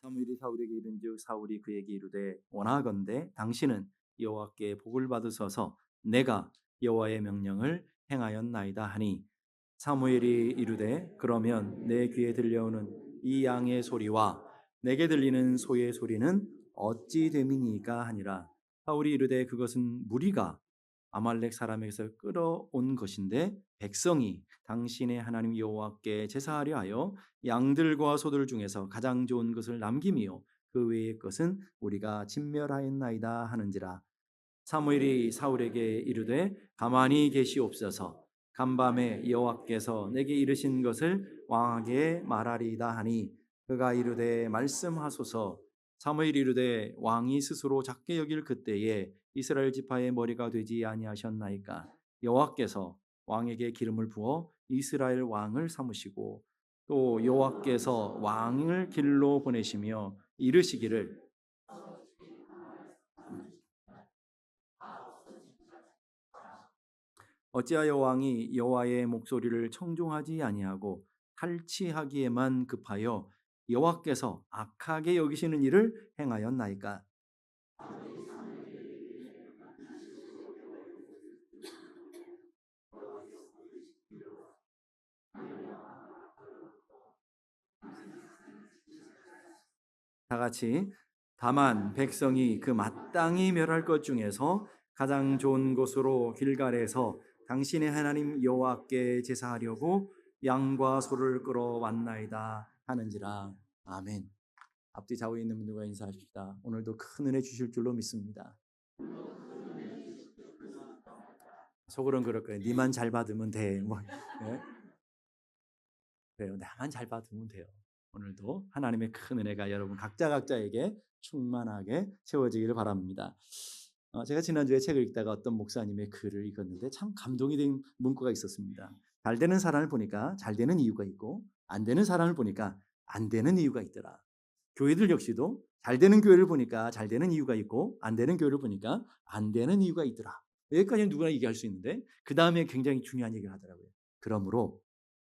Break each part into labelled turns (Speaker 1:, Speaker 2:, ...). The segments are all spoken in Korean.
Speaker 1: 사무엘이 사울에게 이른즉 사울이 그에게 이르되 원하건대 당신은 여호와께 복을 받으소서 내가 여호와의 명령을 행하였나이다 하니 사무엘이 이르되 그러면 내 귀에 들려오는 이 양의 소리와 내게 들리는 소의 소리는 어찌 됨이니까 하니라. 사울이 이르되 그것은 무리가 아말렉 사람에게서 끌어온 것인데 백성이 당신의 하나님 여호와께 제사하려 하여 양들과 소들 중에서 가장 좋은 것을 남김이요 그 외의 것은 우리가 진멸하였나이다 하는지라. 사무엘이 사울에게 이르되 가만히 계시옵소서 간밤에 여호와께서 내게 이르신 것을 왕에게 말하리이다 하니 그가 이르되 말씀하소서. 사무엘이 이르되 왕이 스스로 작게 여길 그때에 이스라엘 지파의 머리가 되지 아니하셨나이까. 여호와께서 왕에게 기름을 부어 이스라엘 왕을 삼으시고 또 여호와께서 왕을 길로 보내시며 이르시기를 어찌하여 왕이 여호와의 목소리를 청종하지 아니하고 탈취하기에만 급하여 여호와께서 악하게 여기시는 일을 행하였나이까. 다 같이 다만 백성이 그 마땅히 멸할 것 중에서 가장 좋은 곳으로 길갈에서 당신의 하나님 여호와께 제사하려고 양과 소를 끌어왔나이다 하는지라. 아멘. 앞뒤 좌우에 있는 분들과 인사하십시다. 오늘도 큰 은혜 주실 줄로 믿습니다. 속으로는 그럴 거예요. 니만 잘 받으면 돼. 뭐, 네? 그래요. 나만 잘 받으면 돼요. 오늘도 하나님의 큰 은혜가 여러분 각자에게 충만하게 채워지기를 바랍니다. 제가 지난주에 책을 읽다가 어떤 목사님의 글을 읽었는데 참 감동이 된 문구가 있었습니다. 잘 되는 사람을 보니까 잘 되는 이유가 있고 안 되는 사람을 보니까 안 되는 이유가 있더라. 교회들 역시도 잘 되는 교회를 보니까 잘 되는 이유가 있고 안 되는 교회를 보니까 안 되는 이유가 있더라. 여기까지는 누구나 얘기할 수 있는데 그 다음에 굉장히 중요한 얘기를 하더라고요. 그러므로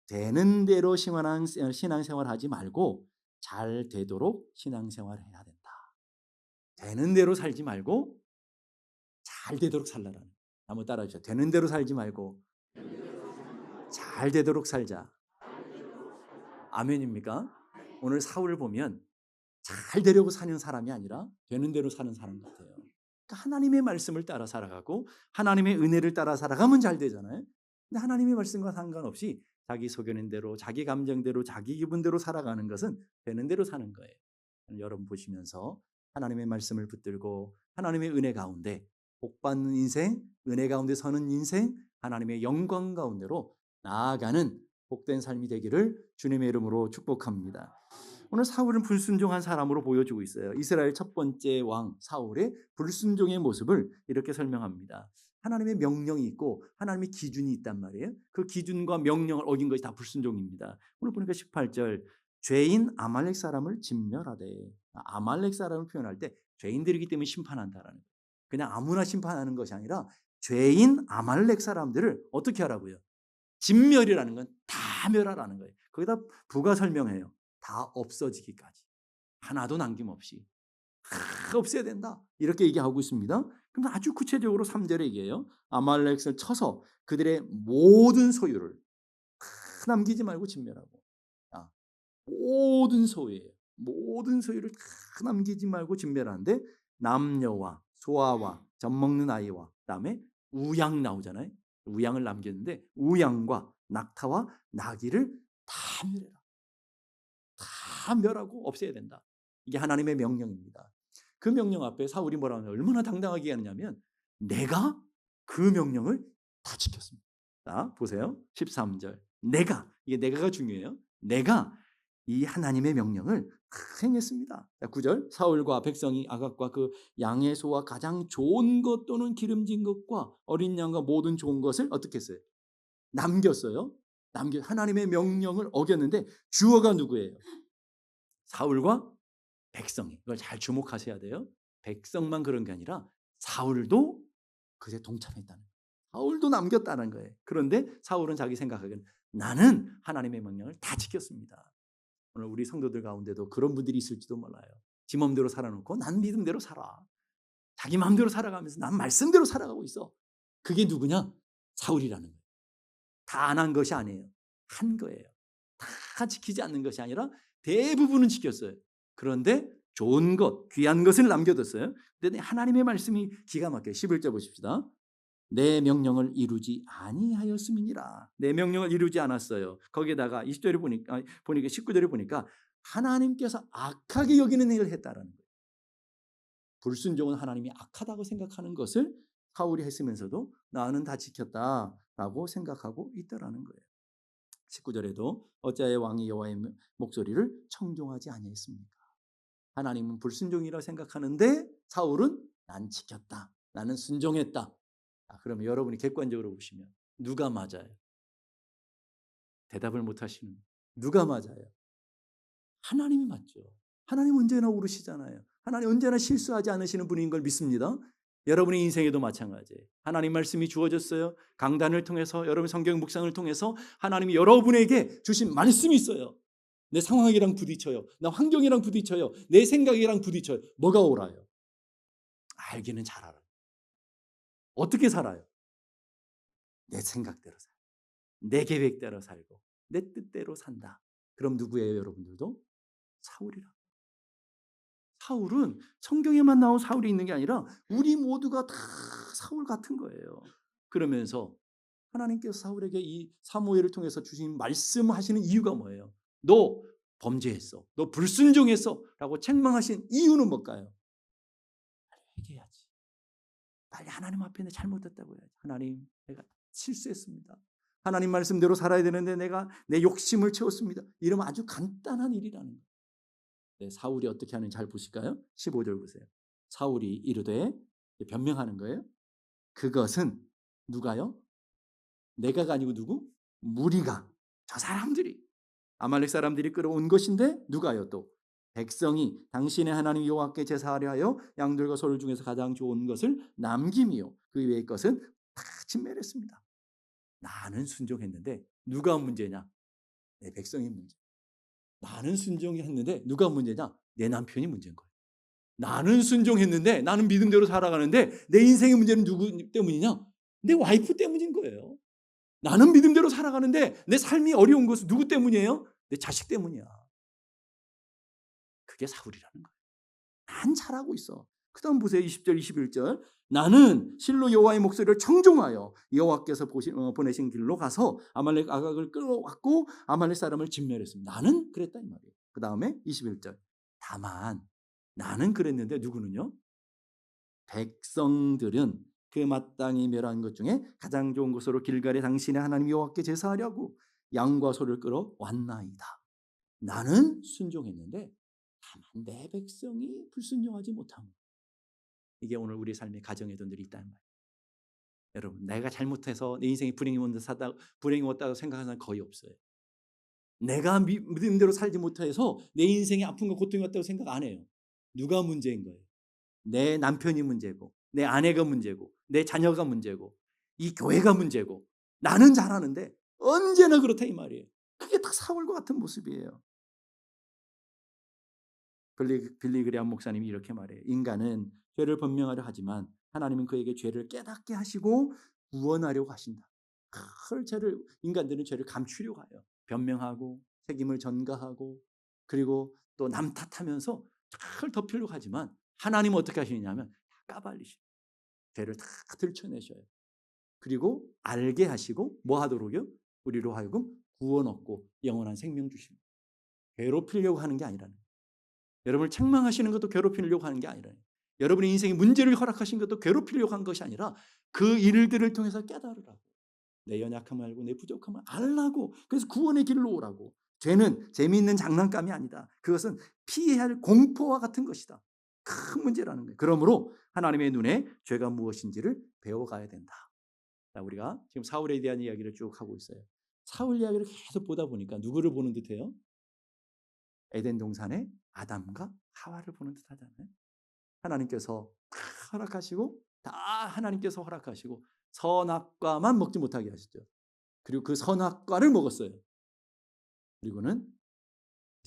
Speaker 1: 되는 대로 신앙생활 하지 말고 잘 되도록 신앙생활 해야 된다. 되는 대로 살지 말고 잘 되도록 살라라는. 한번 따라해 주세요. 되는 대로 살지 말고 잘 되도록 살자. 아멘입니까? 오늘 사울을 보면 잘 되려고 사는 사람이 아니라 되는 대로 사는 사람 같아요. 그러니까 하나님의 말씀을 따라 살아가고 하나님의 은혜를 따라 살아가면 잘 되잖아요. 근데 하나님의 말씀과 상관없이 자기 소견인 대로 자기 감정대로 자기 기분대로 살아가는 것은 되는 대로 사는 거예요. 여러분 보시면서 하나님의 말씀을 붙들고 하나님의 은혜 가운데 복받는 인생, 은혜 가운데 서는 인생, 하나님의 영광 가운데로 나아가는 복된 삶이 되기를 주님의 이름으로 축복합니다. 오늘 사울은 불순종한 사람으로 보여주고 있어요. 이스라엘 첫 번째 왕 사울의 불순종의 모습을 이렇게 설명합니다. 하나님의 명령이 있고 하나님의 기준이 있단 말이에요. 그 기준과 명령을 어긴 것이 다 불순종입니다. 오늘 보니까 18절 죄인 아말렉 사람을 진멸하되, 아말렉 사람을 표현할 때 죄인들이기 때문에 심판한다라는 거예요. 그냥 아무나 심판하는 것이 아니라 죄인 아말렉 사람들을 어떻게 하라고요? 진멸이라는 건 다 멸하라는 거예요. 거기다 부가 설명해요. 다 없어지기까지. 하나도 남김없이. 다 없애야 된다. 이렇게 얘기하고 있습니다. 그럼 아주 구체적으로 3절에 얘기해요. 아말렉을 쳐서 그들의 모든 소유를 다 남기지 말고 진멸하고. 모든 소유예요. 모든 소유를 다 남기지 말고 진멸하는데 남녀와 소아와 젖먹는 아이와 그다음에 우양 나오잖아요. 우양을 남겼는데 우양과 낙타와 나귀를 다 멸해라. 다 멸하고 없애야 된다. 이게 하나님의 명령입니다. 그 명령 앞에 사울이 뭐라고 하냐, 얼마나 당당하게 하느냐면 내가 그 명령을 다 지켰습니다. 자, 보세요. 13절. 이게 내가가 중요해요. 내가 이 하나님의 명령을 행했습니다. 9절. 사울과 백성이 아각과 그 양의 소와 가장 좋은 것 또는 기름진 것과 어린 양과 모든 좋은 것을 어떻게 했어요? 남겼어요. 하나님의 명령을 어겼는데 주어가 누구예요? 사울과 백성이. 이걸 잘 주목하셔야 돼요. 백성만 그런 게 아니라 사울도 그에 동참했다는 거예요. 사울도 남겼다는 거예요. 그런데 사울은 자기 생각하기에는 나는 하나님의 명령을 다 지켰습니다. 오늘 우리 성도들 가운데도 그런 분들이 있을지도 몰라요. 지 맘대로 살아놓고 난 믿음대로 살아. 자기 마음대로 살아가면서 난 말씀대로 살아가고 있어. 그게 누구냐? 사울이라는 거예요. 다 안 한 것이 아니에요. 한 거예요. 다 지키지 않는 것이 아니라 대부분은 지켰어요. 그런데 좋은 것, 귀한 것을 남겨뒀어요. 근데 하나님의 말씀이 기가 막혀요. 11절 보십시다. 내 명령을 이루지 아니하였음이니라. 내 명령을 이루지 않았어요. 거기에다가 20절에 보니까 19절에 보니까 하나님께서 악하게 여기는 일을 했다라는 거예요. 불순종은 하나님이 악하다고 생각하는 것을 사울이 했으면서도 나는 다 지켰다라고 생각하고 있다라는 거예요. 19절에도 어찌하여 왕이 여호와의 목소리를 청종하지 아니했습니까? 하나님은 불순종이라고 생각하는데 사울은 난 지켰다. 나는 순종했다. 그러면 여러분이 객관적으로 보시면 누가 맞아요? 대답을 못 하시는 누가 맞아요? 하나님이 맞죠. 하나님 언제나 오르시잖아요. 하나님 언제나 실수하지 않으시는 분인 걸 믿습니다. 여러분의 인생에도 마찬가지예요. 하나님 말씀이 주어졌어요. 강단을 통해서 여러분 성경 묵상을 통해서 하나님이 여러분에게 주신 말씀이 있어요. 내 상황이랑 부딪혀요. 나 환경이랑 부딪혀요. 내 생각이랑 부딪혀요. 뭐가 옳아요? 알기는 잘 알아요. 어떻게 살아요? 내 생각대로 살고 내 계획대로 살고 내 뜻대로 산다. 그럼 누구예요, 여러분들도? 사울이라. 사울은 성경에만 나온 사울이 있는 게 아니라 우리 모두가 다 사울 같은 거예요. 그러면서 하나님께서 사울에게 이 사무엘을 통해서 주신 말씀하시는 이유가 뭐예요? 너 범죄했어. 너 불순종했어. 라고 책망하신 이유는 뭘까요? 빨리 회개해야지. 빨리 하나님 앞에 내 잘못했다고 해야지. 하나님, 내가 실수했습니다. 하나님 말씀대로 살아야 되는데 내가 내 욕심을 채웠습니다. 이러면 아주 간단한 일이라는 거예요. 네, 사울이 어떻게 하는지 잘 보실까요? 15절 보세요. 사울이 이르되 변명하는 거예요. 그것은 누가요? 내가가 아니고 누구? 무리가, 저 사람들이, 아말렉 사람들이 끌어온 것인데 누가요 또? 백성이 당신의 하나님 여호와께 제사하려 하여 양들과 소를 중에서 가장 좋은 것을 남김이요 그 외의 것은 다 진멸했습니다. 나는 순종했는데 누가 문제냐? 내 백성이 문제. 나는 순종했는데 누가 문제냐? 내 남편이 문제인 거예요. 나는 순종했는데 나는 믿음대로 살아가는데 내 인생의 문제는 누구 때문이냐? 내 와이프 때문인 거예요. 나는 믿음대로 살아가는데 내 삶이 어려운 것은 누구 때문이에요? 내 자식 때문이야. 그게 사울이라는 거예요. 난 잘하고 있어. 그 다음 보세요. 20절 21절. 나는 실로 여호와의 목소리를 청종하여 여호와께서 보내신 길로 가서 아말렉 아각을 끌어왔고 아말렉 사람을 진멸했습니다. 나는 그랬다 이 말이에요. 그 다음에 21절. 다만 나는 그랬는데 누구는요? 백성들은 그 마땅히 멸한 것 중에 가장 좋은 것으로 길갈에 당신의 하나님 여호와께 제사하려고 양과 소를 끌어왔나이다. 나는 순종했는데 다만 내 백성이 불순종하지 못함. 이게 오늘 우리 삶의 가정에도 늘 있다는 말이에요. 여러분, 내가 잘못해서 내 인생에 불행이 왔다고 생각하는 사람 거의 없어요. 내가 믿음대로 살지 못해서 내 인생에 아픔과 고통이 왔다고 생각 안 해요. 누가 문제인 거예요? 내 남편이 문제고 내 아내가 문제고 내 자녀가 문제고 이 교회가 문제고 나는 잘하는데 언제나 그렇다 이 말이에요. 그게 딱 사울과 같은 모습이에요. 빌리 그레암 목사님이 이렇게 말해요. 인간은 죄를 변명하려 하지만 하나님은 그에게 죄를 깨닫게 하시고 구원하려고 하신다. 인간들은 죄를 감추려고 해요. 변명하고 책임을 전가하고 그리고 또 남 탓하면서 잘 덮으려고 하지만 하나님은 어떻게 하시냐면 까발리셔. 죄를 다 들춰내셔요. 그리고 알게 하시고 뭐 하도록요? 우리로 하여금 구원 얻고 영원한 생명 주십니다. 괴롭히려고 하는 게 아니라는 거예요. 여러분을 책망하시는 것도 괴롭히려고 하는 게 아니라 여러분의 인생에 문제를 허락하신 것도 괴롭히려고 한 것이 아니라 그 일들을 통해서 깨달으라고. 내 연약함을 알고 내 부족함을 알라고. 그래서 구원의 길로 오라고. 죄는 재미있는 장난감이 아니다. 그것은 피해야 할 공포와 같은 것이다. 큰 문제라는 거예요. 그러므로 하나님의 눈에 죄가 무엇인지를 배워가야 된다. 자, 우리가 지금 사울에 대한 이야기를 쭉 하고 있어요. 사울 이야기를 계속 보다 보니까 누구를 보는 듯해요? 에덴 동산에 아담과 하와를 보는 듯하잖아요. 하나님께서 허락하시고 다 하나님께서 허락하시고 선악과만 먹지 못하게 하시죠. 그리고 그 선악과를 먹었어요. 그리고는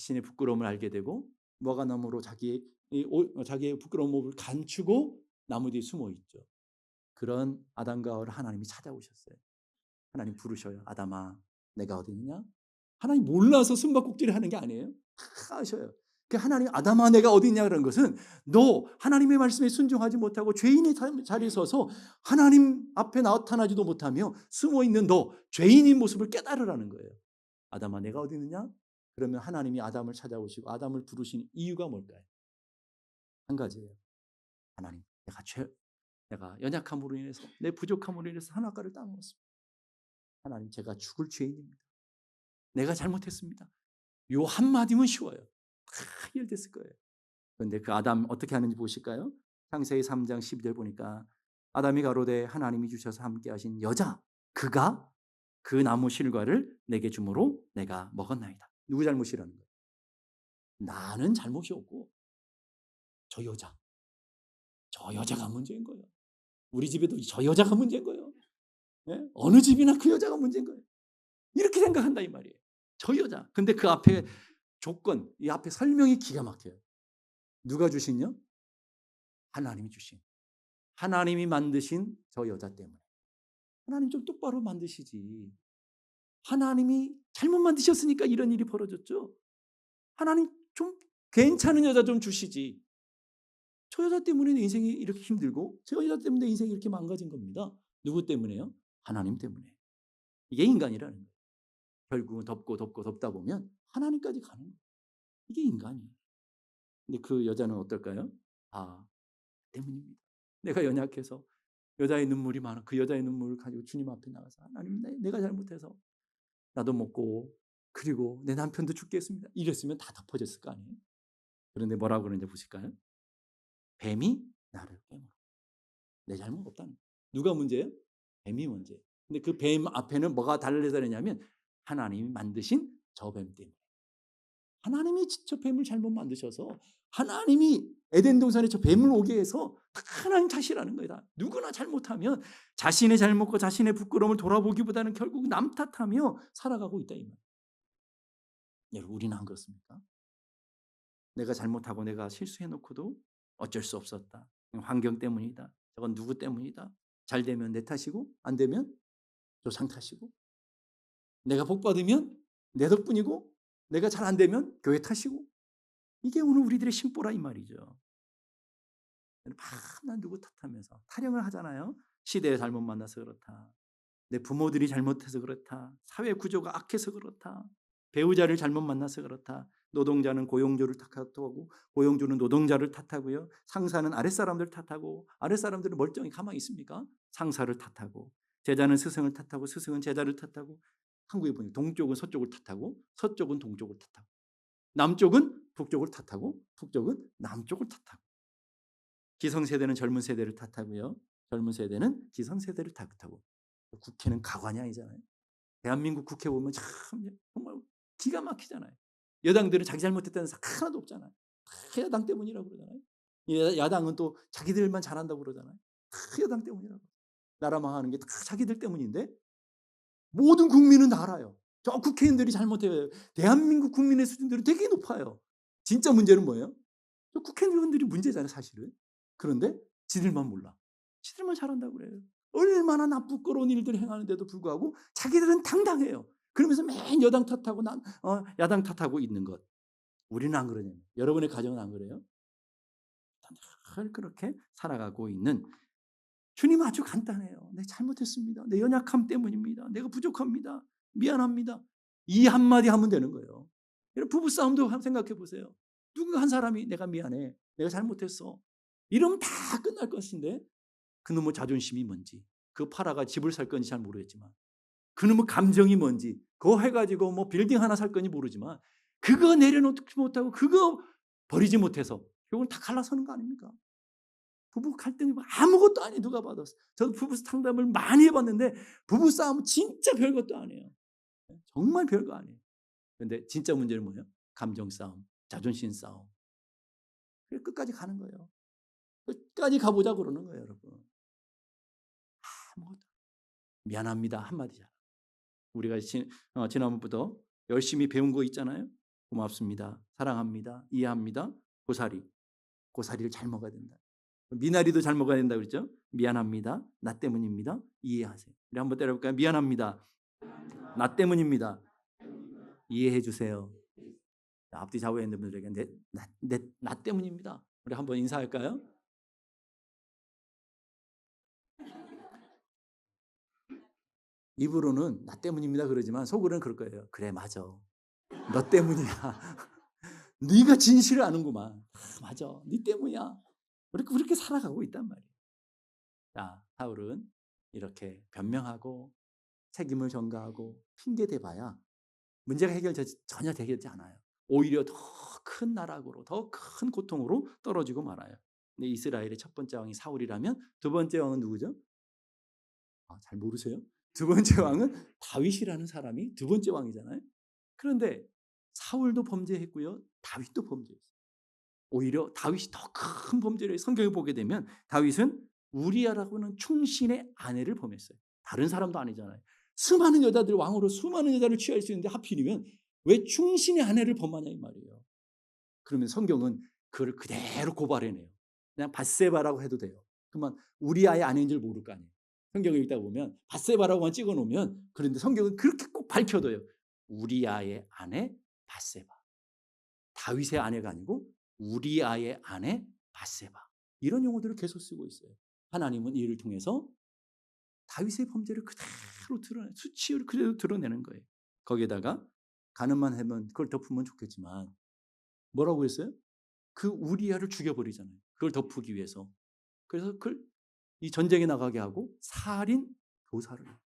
Speaker 1: 자신의 부끄러움을 알게 되고 무화과나무로 자기의 부끄러운 몸을 감추고 나무 뒤에 숨어 있죠. 그런 아담과 하와를 하나님이 찾아오셨어요. 하나님 부르셔요. 아담아, 내가 어디 있느냐? 하나님 몰라서 숨바꼭질을 하는 게 아니에요. 다 아셔요. 그 하나님 아담아 내가 어디 있냐 그런 것은 너 하나님의 말씀에 순종하지 못하고 죄인의 자리에 서서 하나님 앞에 나타나지도 못하며 숨어 있는 너 죄인인 모습을 깨달으라는 거예요. 아담아 내가 어디 있느냐? 그러면 하나님이 아담을 찾아오시고 아담을 부르신 이유가 뭘까요? 한 가지예요. 하나님 내가 연약함으로 인해서 내 부족함으로 인해서 선악과를 따먹었습니다. 하나님 제가 죽을 죄인입니다. 내가 잘못했습니다. 요 한마디면 쉬워요. 다 해결됐을 거예요. 그런데 그 아담 어떻게 하는지 보실까요? 창세기 3장 12절 보니까 아담이 가로되 하나님이 주셔서 함께 하신 여자 그가 그 나무 실과를 내게 주므로 내가 먹었나이다. 누구 잘못이라는 거예요? 나는 잘못이 없고 저 여자가 문제인 거예요. 우리 집에도 저 여자가 문제인 거예요. 예? 어느 집이나 그 여자가 문제인 거예요. 이렇게 생각한다 이 말이에요. 저 여자. 근데 그 앞에 조건, 이 앞에 설명이 기가 막혀요. 누가 주신요? 하나님이 주신. 하나님이 만드신 저 여자 때문에. 하나님 좀 똑바로 만드시지. 하나님이 잘못 만드셨으니까 이런 일이 벌어졌죠. 하나님 좀 괜찮은 여자 좀 주시지. 저 여자 때문에 내 인생이 이렇게 힘들고 저 여자 때문에 내 인생이 이렇게 망가진 겁니다. 누구 때문에요? 하나님 때문에. 이게 인간이라는 거예요. 결국은 덮다 보면 하나님까지 가는 거예요. 이게 인간이에요. 근데 그 여자는 어떨까요? 아, 때문입니다. 내가 연약해서 여자의 눈물이 많아. 그 여자의 눈물을 가지고 주님 앞에 나가서 하나님 내가 잘못해서 나도 먹고 그리고 내 남편도 죽겠습니다. 이랬으면 다 덮어졌을 거 아니에요. 그런데 뭐라고 그러는지 보실까요? 뱀이 나를 깨물어. 내 잘못 없다는 거예요. 누가 문제예요? 뱀이 문제예요. 근데 그 뱀 앞에는 뭐가 달려다니냐면 하나님이 만드신 저 뱀 때문에. 하나님이 직접 뱀을 잘못 만드셔서 하나님이 에덴 동산에 저 뱀을 오게 해서 하나님 탓이라는 거다. 누구나 잘못하면 자신의 잘못과 자신의 부끄러움을 돌아보기보다는 결국 남 탓하며 살아가고 있다 이 말. 여러분 우리는 안 그렇습니까? 내가 잘못하고 내가 실수해놓고도 어쩔 수 없었다. 환경 때문이다. 저건 누구 때문이다. 잘 되면 내 탓이고 안 되면 조상 탓이고 내가 복 받으면 내 덕분이고 내가 잘 안 되면 교회 탓이고 이게 오늘 우리들의 심보라 이 말이죠. 맨날 누구 탓하면서 타령을 하잖아요. 시대에 잘못 만나서 그렇다. 내 부모들이 잘못해서 그렇다. 사회 구조가 악해서 그렇다. 배우자를 잘못 만나서 그렇다. 노동자는 고용주를 탓하고 고용주는 노동자를 탓하고요. 상사는 아랫사람들 탓하고 아랫사람들은 멀쩡히 가만히 있습니까? 상사를 탓하고 제자는 스승을 탓하고 스승은 제자를 탓하고 한국에 보니 동쪽은 서쪽을 탓하고 서쪽은 동쪽을 탓하고 남쪽은 북쪽을 탓하고 북쪽은 남쪽을 탓하고 기성세대는 젊은 세대를 탓하고요. 젊은 세대는 기성세대를 탓하고 국회는 가관이 아니잖아요. 대한민국 국회 보면 참 정말 기가 막히잖아요. 여당들은 자기 잘못했다는 사 하나도 없잖아요. 다 야당 때문이라고 그러잖아요. 야당은 또 자기들만 잘한다고 그러잖아요. 다 여당 때문이라고. 나라 망하는 게 다 자기들 때문인데 모든 국민은 다 알아요. 저 국회의원들이 잘못해요. 대한민국 국민의 수준들은 되게 높아요. 진짜 문제는 뭐예요? 저 국회의원들이 문제잖아요, 사실은. 그런데 지들만 몰라. 지들만 잘한다고 그래요. 얼마나 나쁘고러운 일들을 행하는데도 불구하고 자기들은 당당해요. 그러면서 맨 여당 탓하고 야당 탓하고 있는 것. 우리는 안 그러냐면 여러분의 가정은 안 그래요? 늘 그렇게 살아가고 있는 주님 아주 간단해요. 내 잘못했습니다. 내 연약함 때문입니다. 내가 부족합니다. 미안합니다. 이 한마디 하면 되는 거예요. 부부싸움도 생각해 보세요. 누군가 한 사람이 내가 미안해. 내가 잘못했어. 이러면 다 끝날 것인데 그놈의 자존심이 뭔지 그 팔아가 집을 살 건지 잘 모르겠지만 그놈의 감정이 뭔지 그거 해가지고 뭐 빌딩 하나 살 건지 모르지만 그거 내려놓지 못하고 그거 버리지 못해서 결국은 다 갈라서는 거 아닙니까? 부부 갈등이 아무것도 아니에요. 누가 봐도. 저도 부부 상담을 많이 해봤는데 부부 싸움은 진짜 별것도 아니에요. 정말 별거 아니에요. 그런데 진짜 문제는 뭐예요? 감정 싸움, 자존심 싸움. 끝까지 가는 거예요. 끝까지 가보자 그러는 거예요, 여러분. 아무것도. 미안합니다 한마디잖아. 우리가 지난번부터 열심히 배운 거 있잖아요. 고맙습니다. 사랑합니다. 이해합니다. 고사리를 잘 먹어야 된다. 미나리도 잘 먹어야 된다 그랬죠? 미안합니다. 나 때문입니다. 이해하세요. 우리 한번 때려볼까요? 미안합니다. 나 때문입니다. 이해해 주세요. 앞뒤 좌우에 있는 분들에게 나 때문입니다. 우리 한번 인사할까요? 입으로는 나 때문입니다 그러지만 속으로는 그럴 거예요. 그래 맞아. 너 때문이야. 네가 진실을 아는구만. 맞아. 네 때문이야. 그렇게 살아가고 있단 말이에요. 자, 사울은 이렇게 변명하고 책임을 전가하고 핑계 대봐야 문제가 전혀 해결되지 않아요. 오히려 더 큰 나락으로 더 큰 고통으로 떨어지고 말아요. 근데 이스라엘의 첫 번째 왕이 사울이라면 두 번째 왕은 누구죠? 잘 모르세요? 두 번째 왕은 다윗이라는 사람이 두 번째 왕이잖아요. 그런데 사울도 범죄했고요. 다윗도 범죄했어요. 오히려 다윗이 더 큰 범죄를 성경에 보게 되면 다윗은 우리아라고 하는 충신의 아내를 범했어요. 다른 사람도 아니잖아요. 수많은 여자들 왕으로 수많은 여자를 취할 수 있는데 하필이면 왜 충신의 아내를 범하냐 이 말이에요. 그러면 성경은 그를 그대로 고발해내요. 그냥 밧세바라고 해도 돼요. 그러면 우리아의 아내인 줄 모를 거 아니에요. 성경에 읽다 보면 밧세바라고만 찍어놓으면 그런데 성경은 그렇게 꼭 밝혀둬요. 우리아의 아내 밧세바. 다윗의 아내가 아니고 우리아의 아내 밧세바. 이런 용어들을 계속 쓰고 있어요. 하나님은 이를 통해서 다윗의 범죄를 그대로 드러내, 수치를 그대로 드러내는 거예요. 거기에다가 가늠만 하면 그걸 덮으면 좋겠지만 뭐라고 했어요? 그 우리아를 죽여버리잖아요. 그걸 덮기 위해서. 그래서 그걸 이 전쟁에 나가게 하고 살인 교사를 해요.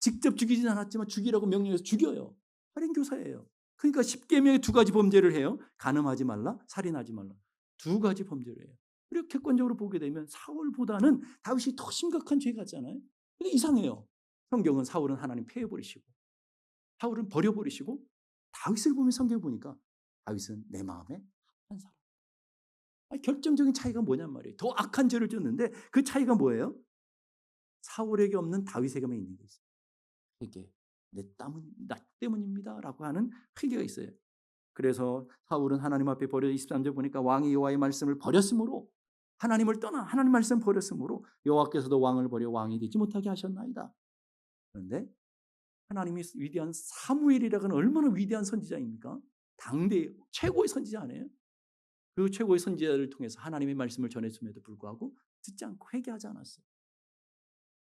Speaker 1: 직접 죽이진 않았지만 죽이라고 명령해서 죽여요. 살인 교사예요. 그러니까 10계명에 두 가지 범죄를 해요. 간음하지 말라, 살인하지 말라. 두 가지 범죄를 해요. 그리고 객관적으로 보게 되면 사울보다는 다윗이 더 심각한 죄 같잖아요. 근데 이상해요. 성경은 사울은 하나님 폐해버리시고 사울은 버려버리시고 다윗을 보면 성경 보니까 다윗은 내 마음에 합한 사람. 결정적인 차이가 뭐냔 말이에요. 더 악한 죄를 졌는데 그 차이가 뭐예요? 사울에게 없는 다윗에게만 있는 게 있어요. 회개. 나 때문입니다. 라고 하는 회개가 있어요. 그래서 사울은 하나님 앞에 버려 23절 보니까 왕이 여호와의 말씀을 버렸으므로 하나님을 떠나 하나님 말씀 버렸으므로 여호와께서도 왕을 버려 왕이 되지 못하게 하셨나이다. 그런데 하나님이 위대한 사무엘이라고 하는 얼마나 위대한 선지자입니까? 당대 최고의 선지자 아니에요? 그 최고의 선지자를 통해서 하나님의 말씀을 전했음에도 불구하고 듣지 않고 회개하지 않았어요.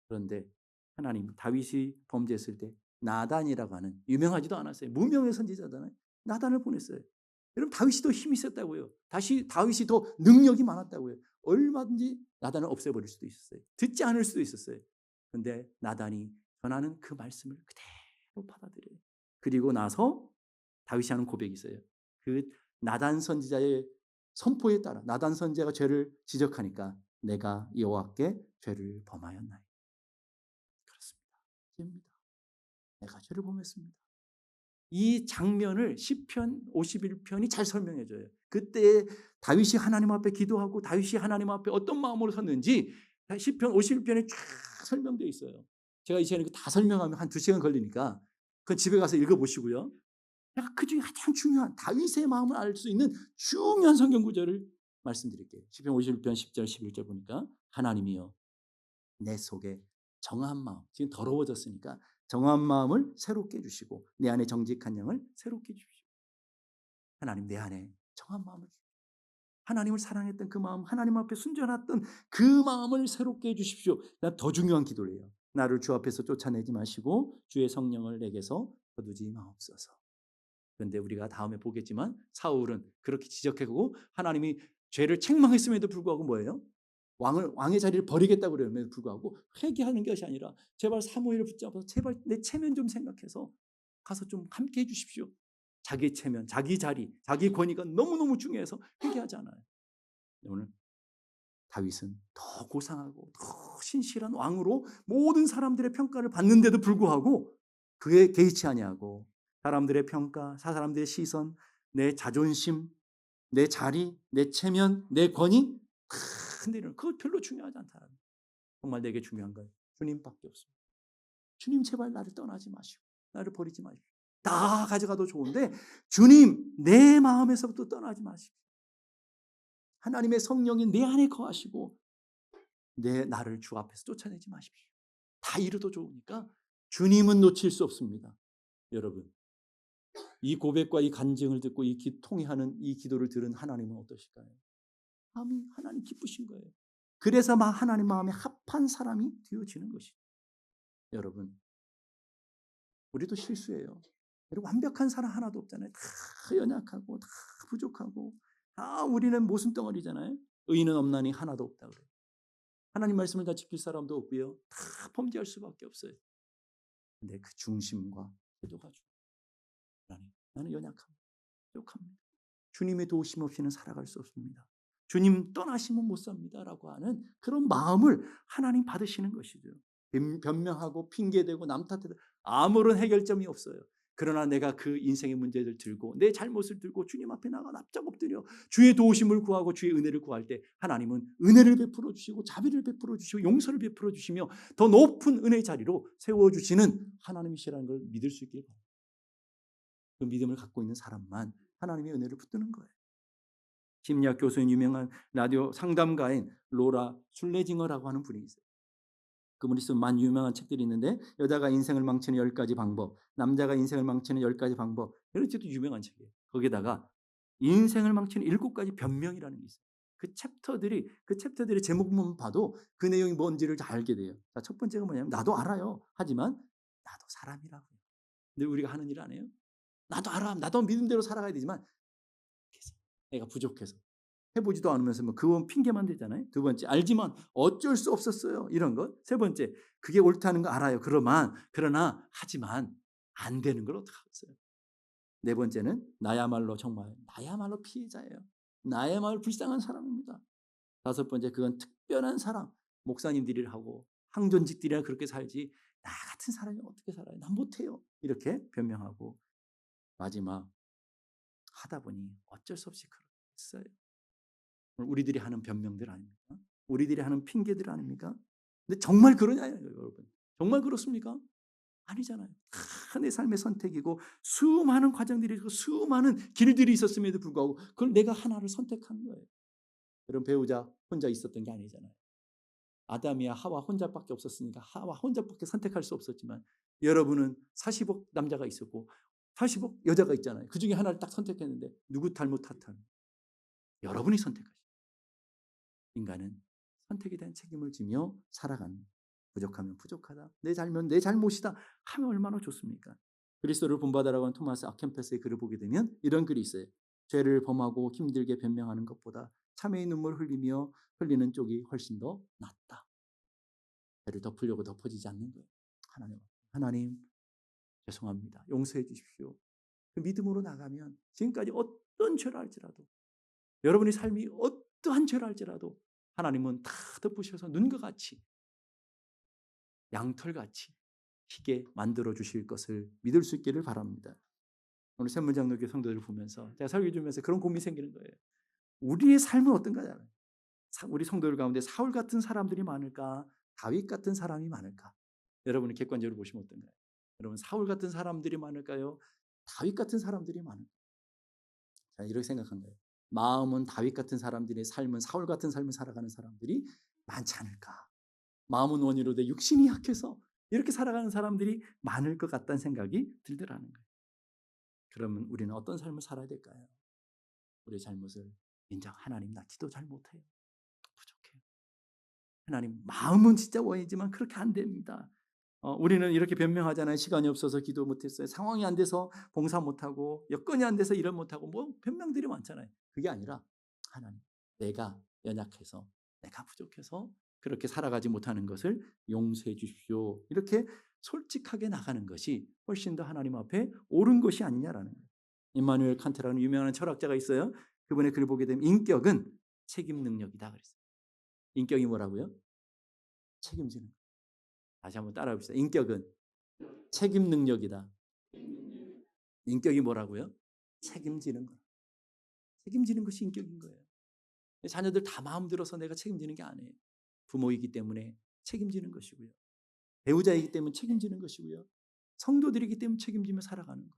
Speaker 1: 그런데 하나님 다윗이 범죄했을 때 나단이라고 하는 유명하지도 않았어요. 무명의 선지자잖아요. 나단을 보냈어요. 여러분 다윗이 더 힘이 셌다고요. 다윗이 더 능력이 많았다고요. 얼마든지 나단을 없애버릴 수도 있었어요. 듣지 않을 수도 있었어요. 그런데 나단이 전하는 그 말씀을 그대로 받아들여요. 그리고 나서 다윗이 하는 고백이 있어요. 그 나단 선지자의 선포에 따라 나단 선지자가 죄를 지적하니까 내가 여호와께 죄를 범하였나이다. 그렇습니다. 죄입니다. 내가 죄를 범했습니다. 이 장면을 시편 51편이 잘 설명해 줘요. 그때 다윗이 하나님 앞에 기도하고 다윗이 하나님 앞에 어떤 마음으로 섰는지 시편 51편에 쫙 설명되어 있어요. 제가 이 시간에 다 설명하면 한 2시간 걸리니까 그건 집에 가서 읽어보시고요. 그중에 가장 중요한 다윗의 마음을 알 수 있는 중요한 성경 구절을 말씀드릴게요. 시편 51편 10절 11절 보니까 하나님이여 내 속에 정한 마음, 지금 더러워졌으니까 정한 마음을 새롭게 해주시고 내 안에 정직한 영을 새롭게 해주십시오. 하나님 내 안에 정한 마음을 주십시오. 하나님을 사랑했던 그 마음, 하나님 앞에 순전했던 그 마음을 새롭게 해주십시오. 더 중요한 기도를 해요. 나를 주 앞에서 쫓아내지 마시고 주의 성령을 내게서 거두지 마옵소서. 그런데 우리가 다음에 보겠지만 사울은 그렇게 지적하고 하나님이 죄를 책망했음에도 불구하고 뭐예요? 왕의 자리를 버리겠다고 그러면서 불구하고 회개하는 것이 아니라 제발 사무엘을 붙잡아서 제발 내 체면 좀 생각해서 가서 좀 함께 해주십시오. 자기 체면, 자기 자리, 자기 권위가 너무너무 중요해서 회개하지 않아요. 오늘 다윗은 더 고상하고 더 신실한 왕으로 모든 사람들의 평가를 받는데도 불구하고 그에 개의치 아니하고 사람들의 평가, 사람들의 시선, 내 자존심, 내 자리, 내 체면, 내 권위 근데 그거 별로 중요하지 않다. 정말 내게 중요한 건 주님밖에 없습니다. 주님 제발 나를 떠나지 마시고 나를 버리지 마십시오. 다 가져가도 좋은데 주님 내 마음에서부터 떠나지 마십시오. 하나님의 성령이 내 안에 거하시고 나를 주 앞에서 쫓아내지 마십시오. 다 이루도 좋으니까 주님은 놓칠 수 없습니다. 여러분, 이 고백과 이 간증을 듣고 통회하는 이 기도를 들은 하나님은 어떠실까요? 하나님 기쁘신 거예요. 그래서 하나님 마음에 합한 사람이 되어지는 것이죠. 여러분, 우리도 실수해요. 완벽한 사람 하나도 없잖아요. 다 연약하고 다 부족하고 다 우리는 모순덩어리잖아요. 의인은 없나니 하나도 없다 그래요. 하나님 말씀을 다 지킬 사람도 없고요. 다 범죄할 수밖에 없어요. 근데 그 중심과 기도가 중요해요. 나는 연약합니다. 부족합니다. 주님의 도우심 없이는 살아갈 수 없습니다. 주님 떠나시면 못 삽니다라고 하는 그런 마음을 하나님 받으시는 것이죠. 변명하고 핑계대고 남 탓해도 아무런 해결점이 없어요. 그러나 내가 그 인생의 문제를 들고 내 잘못을 들고 주님 앞에 나가 납작 엎드려 주의 도우심을 구하고 주의 은혜를 구할 때 하나님은 은혜를 베풀어 주시고 자비를 베풀어 주시고 용서를 베풀어 주시며 더 높은 은혜의 자리로 세워주시는 하나님이시라는 걸 믿을 수 있길 바랍니다. 그 믿음을 갖고 있는 사람만 하나님의 은혜를 붙드는 거예요. 심리학 교수인 유명한 라디오 상담가인 로라 술레징어라고 하는 분이 있어요. 그분이 쓴 많은 유명한 책들이 있는데 여자가 인생을 망치는 10가지 방법, 남자가 인생을 망치는 10가지 방법 이런 책도 유명한 책이에요. 거기다가 인생을 망치는 7가지 변명이라는 게 있어요. 그 챕터들의 제목만 봐도 그 내용이 뭔지를 다 알게 돼요. 자, 첫 번째가 뭐냐면 나도 알아요. 하지만 나도 사람이라고요. 늘 우리가 하는 일 안 해요? 나도 알아. 나도 믿음대로 살아가야 되지만 내가 부족해서 해보지도 않으면서 그건 핑계만 되잖아요. 두 번째, 알지만 어쩔 수 없었어요. 이런 것. 세 번째, 그게 옳다는 거 알아요. 그러나 하지만 안 되는 걸 어떡하겠어요. 네 번째는 나야말로 피해자예요. 나야말로 불쌍한 사람입니다. 다섯 번째, 그건 특별한 사람. 목사님들이라고 항존직들이라 그렇게 살지 나 같은 사람이 어떻게 살아요? 난 못해요. 이렇게 변명하고 마지막 하다 보니 어쩔 수 없이 그랬어요. 우리들이 하는 변명들 아닙니까? 우리들이 하는 핑계들 아닙니까? 근데 정말 그러냐요, 여러분? 정말 그렇습니까? 아니잖아요. 다 내 삶의 선택이고 수많은 과정들이 있고 수많은 길들이 있었음에도 불구하고 그걸 내가 하나를 선택한 거예요. 여러분, 배우자 혼자 있었던 게 아니잖아요. 아담이야 하와 혼자밖에 없었으니까 하와 혼자밖에 선택할 수 없었지만 여러분은 40억 남자가 있었고 40억 여자가 있잖아요. 그중에 하나를 딱 선택했는데 누구 잘못 탓하는? 여러분이 선택하신. 인간은 선택에 대한 책임을 지며 살아가는, 부족하면 부족하다, 내 잘못이다 하면 얼마나 좋습니까? 그리스도를 본받아라고 하는 토마스 아켄페스의 글을 보게 되면 이런 글이 있어요. 죄를 범하고 힘들게 변명하는 것보다 참회의 눈물 흘리는 쪽이 훨씬 더 낫다. 죄를 덮으려고 덮어지지 않는 거예요. 하나님 죄송합니다. 용서해 주십시오. 그 믿음으로 나가면 지금까지 어떤 죄를 할지라도, 여러분의 삶이 어떠한 죄를 할지라도 하나님은 다 덮으셔서 눈과 같이 양털같이 희게 만들어 주실 것을 믿을 수 있기를 바랍니다. 오늘 샘물장로교 성도들을 보면서 제가 설교 주면서 그런 고민이 생기는 거예요. 우리의 삶은 어떤가요? 우리 성도들 가운데 사울 같은 사람들이 많을까? 다윗 같은 사람이 많을까? 여러분이 객관적으로 보시면 어떤가요? 여러분, 사울 같은 사람들이 많을까요? 다윗 같은 사람들이 많을까요? 자, 이렇게 생각한 거예요. 마음은 다윗 같은 사람들의 삶은 사울 같은 삶을 살아가는 사람들이 많지 않을까? 마음은 원이로 돼 육신이 약해서 이렇게 살아가는 사람들이 많을 것 같다는 생각이 들더라는 거예요. 그러면 우리는 어떤 삶을 살아야 될까요? 우리의 잘못을 하나님 나 기도 잘 못해요. 부족해요. 하나님 마음은 진짜 원이지만 그렇게 안 됩니다. 우리는 이렇게 변명하잖아요. 시간이 없어서 기도 못했어요. 상황이 안 돼서 봉사 못하고 여건이 안 돼서 일 못하고 변명들이 많잖아요. 그게 아니라 하나님 내가 연약해서 내가 부족해서 그렇게 살아가지 못하는 것을 용서해 주십시오. 이렇게 솔직하게 나가는 것이 훨씬 더 하나님 앞에 옳은 것이 아니냐라는 거예요. 임마누엘 칸트라는 유명한 철학자가 있어요. 그분의 글을 보게 되면 인격은 책임 능력이다 그랬어요. 인격이 뭐라고요? 책임지는 거. 다시 한번 따라해 봅시다. 인격은 책임 능력이다. 인격이 뭐라고요? 책임지는 거. 책임지는 것이 인격인 거예요. 자녀들 다 마음 들어서 내가 책임지는 게 아니에요. 부모이기 때문에 책임지는 것이고요. 배우자이기 때문에 책임지는 것이고요. 성도들이기 때문에 책임지며 살아가는 거예요.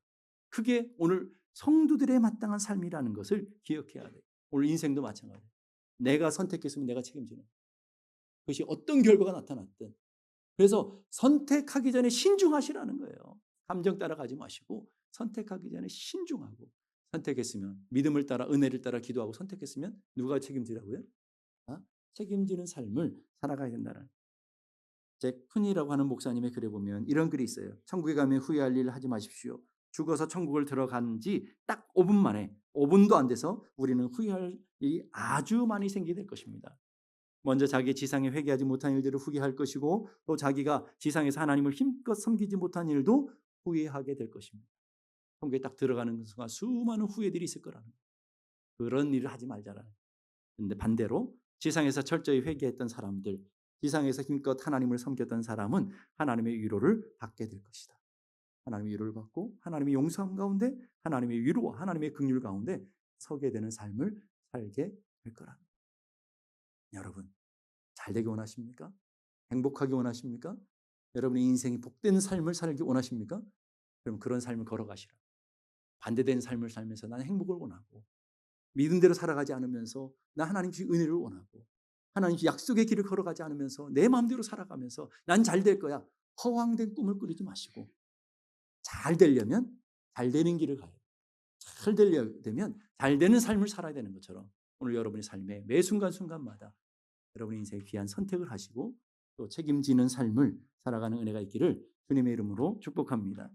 Speaker 1: 그게 오늘 성도들의 마땅한 삶이라는 것을 기억해야 돼요. 오늘 인생도 마찬가지예요. 내가 선택했으면 내가 책임지는. 그것이 어떤 결과가 나타났든. 그래서 선택하기 전에 신중하시라는 거예요. 감정 따라가지 마시고 선택하기 전에 신중하고, 선택했으면 믿음을 따라 은혜를 따라 기도하고 선택했으면 누가 책임지라고요? 책임지는 삶을 살아가야 된다는. 잭 쿤이라고 하는 목사님의 글에 보면 이런 글이 있어요. 천국에 가면 후회할 일 하지 마십시오. 죽어서 천국을 들어간 지 딱 5분 만에, 5분도 안 돼서 우리는 후회할 일이 아주 많이 생기게 될 것입니다. 먼저 자기 지상에 회개하지 못한 일들을 후회할 것이고, 또 자기가 지상에서 하나님을 힘껏 섬기지 못한 일도 후회하게 될 것입니다. 천국에 딱 들어가는 순간 수많은 후회들이 있을 거라는 거예요. 그런 일을 하지 말자라는 거예요. 그런데 반대로 지상에서 철저히 회개했던 사람들, 지상에서 힘껏 하나님을 섬겼던 사람은 하나님의 위로를 받게 될 것이다. 하나님의 위로를 받고 하나님의 용서함 가운데, 하나님의 위로와 하나님의 긍휼 가운데 서게 되는 삶을 살게 될 거랍니다. 여러분, 잘 되기 원하십니까? 행복하기 원하십니까? 여러분의 인생이 복된 삶을 살기 원하십니까? 그럼 그런 삶을 걸어가시라. 반대된 삶을 살면서 나는 행복을 원하고, 믿음대로 살아가지 않으면서 나 하나님의 은혜를 원하고, 하나님의 약속의 길을 걸어가지 않으면서 내 마음대로 살아가면서 난 잘 될 거야, 허황된 꿈을 꾸리지 마시고, 잘 되려면 잘 되는 길을 가야 돼요. 잘 되려면 잘 되는 삶을 살아야 되는 것처럼 오늘 여러분의 삶의 매 순간순간마다 여러분의 인생에 귀한 선택을 하시고 또 책임지는 삶을 살아가는 은혜가 있기를 주님의 이름으로 축복합니다.